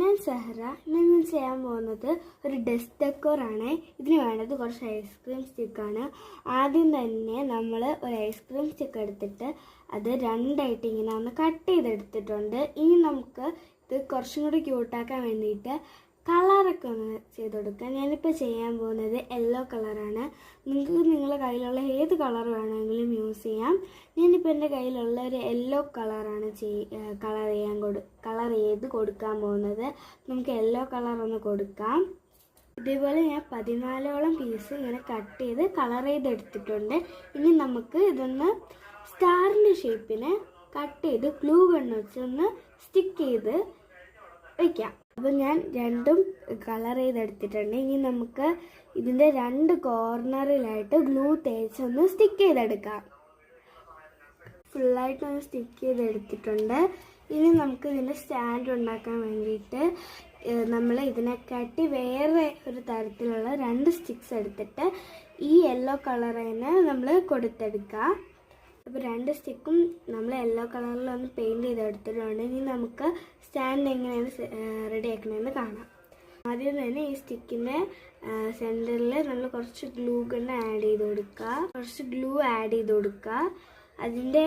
ഞാൻ സഹറ. ഞാൻ ചെയ്യാൻ പോകുന്നത് ഒരു ഡെസ്ക് ഡെക്കോറാണ്. ഇതിന് വേണ്ടത് കുറച്ച് ഐസ്ക്രീം സ്റ്റിക്കാണ്. ആദ്യം തന്നെ നമ്മൾ ഒരു ഐസ്ക്രീം സ്റ്റിക്ക് എടുത്തിട്ട് അത് രണ്ടായിട്ട് ഇങ്ങനെ ഒന്ന് കട്ട് ചെയ്തെടുത്തിട്ടുണ്ട്. ഇനി നമുക്ക് ഇത് കുറച്ചും കൂടി ക്യൂട്ടാക്കാൻ വേണ്ടിയിട്ട് കളറൊക്കെ ഒന്ന് ചെയ്ത് കൊടുക്കാം. ഞാനിപ്പോൾ ചെയ്യാൻ പോകുന്നത് യെല്ലോ കളറാണ്. നിങ്ങൾക്ക് നിങ്ങളുടെ കയ്യിലുള്ള ഏത് കളർ വേണമെങ്കിലും യൂസ് ചെയ്യാം. ഞാനിപ്പോൾ എൻ്റെ കയ്യിലുള്ള ഒരു യെല്ലോ കളറാണ് കളർ ചെയ്ത് കൊടുക്കാൻ പോകുന്നത്. നമുക്ക് യെല്ലോ കളർ ഒന്ന് കൊടുക്കാം. ഇതേപോലെ ഞാൻ 14ഓളം പീസ് ഇങ്ങനെ കട്ട് ചെയ്ത് കളർ ചെയ്തെടുത്തിട്ടുണ്ട്. ഇനി നമുക്ക് ഇതൊന്ന് സ്റ്റാറിൻ്റെ ഷേപ്പിന് കട്ട് ചെയ്ത് ഗ്ലൂ ഗണ്ണ് വെച്ചൊന്ന് സ്റ്റിക്ക് ചെയ്ത് വയ്ക്കാം. അപ്പോൾ ഞാൻ രണ്ടും കളർ ചെയ്തെടുത്തിട്ടുണ്ട്. ഇനി നമുക്ക് ഇതിൻ്റെ രണ്ട് കോർണറിലായിട്ട് ഗ്ലൂ തേച്ചൊന്ന് സ്റ്റിക്ക് ചെയ്തെടുക്കാം. ഫുള്ളായിട്ടൊന്ന് സ്റ്റിക്ക് ചെയ്തെടുത്തിട്ടുണ്ട്. ഇനി നമുക്ക് ഇതിൻ്റെ സ്റ്റാൻഡ് ഉണ്ടാക്കാൻ വേണ്ടിയിട്ട് നമ്മൾ ഇതിനെക്കാട്ടി വേറെ ഒരു തരത്തിലുള്ള രണ്ട് സ്റ്റിക്സ് എടുത്തിട്ട് ഈ യെല്ലോ കളറിന് നമ്മൾ കൊടുത്തെടുക്കാം. അപ്പോൾ രണ്ട് സ്റ്റിക്കും നമ്മൾ യെല്ലോ കളറിലൊന്ന് പെയിൻറ് ചെയ്തെടുത്തിട്ടുണ്ട്. ഇനി നമുക്ക് സ്റ്റാൻഡ് എങ്ങനെയാണ് റെഡി ആക്കണമെന്ന് കാണാം. ആദ്യം തന്നെ ഈ സ്റ്റിക്കിൻ്റെ സെൻറ്ററിൽ നമ്മൾ കുറച്ച് ഗ്ലൂ ഗണ്ണ് ആഡ് ചെയ്ത് കൊടുക്കുക. കുറച്ച് ഗ്ലൂ ആഡ് ചെയ്ത് കൊടുക്കുക. അതിൻ്റെ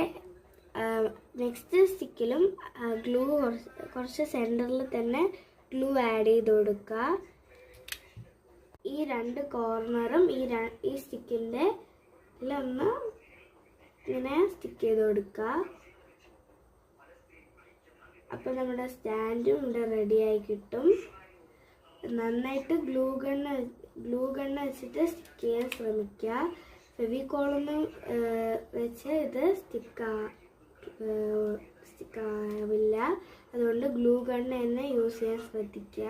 നെക്സ്റ്റ് സ്റ്റിക്കിലും ഗ്ലൂ കുറച്ച് സെൻറ്ററിൽ തന്നെ ഗ്ലൂ ആഡ് ചെയ്ത് കൊടുക്കുക. ഈ രണ്ട് കോർണറും ഈ സ്റ്റിക്കിൻ്റെ ഒന്ന് ഇങ്ങനെ സ്റ്റിക്ക് ചെയ്ത് കൊടുക്കുക. അപ്പോൾ നമ്മുടെ സ്റ്റാൻഡും ഇവിടെ റെഡിയായി കിട്ടും. നന്നായിട്ട് ഗ്ലൂ ഗണ്ണ് വെച്ചിട്ട് സ്റ്റിക്ക് ചെയ്യാൻ ശ്രമിക്കുക. ഫെവിക്കോളൊന്നും വെച്ച് ഇത് സ്റ്റിക്കാവില്ല. അതുകൊണ്ട് ഗ്ലൂ ഗണ്ണ് തന്നെ യൂസ് ചെയ്യാൻ ശ്രദ്ധിക്കുക.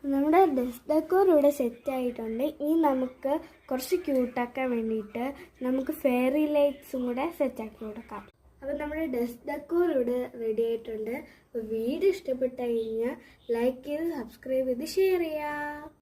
നമ്മുടെ ഡെസ്ക് ഡെക്കോർ ഇവിടെ സെറ്റ് ആയിട്ടുണ്ട്. ഇനി നമുക്ക് കുറച്ച് ക്യൂട്ടാക്കാൻ വേണ്ടിയിട്ട് നമുക്ക് ഫെയറി ലൈറ്റ്സും കൂടെ സെറ്റാക്കി കൊടുക്കാം. അപ്പോൾ നമ്മുടെ ഡെസ്ക് ഡെക്കോർ ഇവിടെ റെഡി ആയിട്ടുണ്ട്. അപ്പോൾ വീഡിയോ ഇഷ്ടപ്പെട്ട് കഴിഞ്ഞാൽ ലൈക്ക് ചെയ്ത് സബ്സ്ക്രൈബ് ചെയ്ത് ഷെയർ ചെയ്യുക.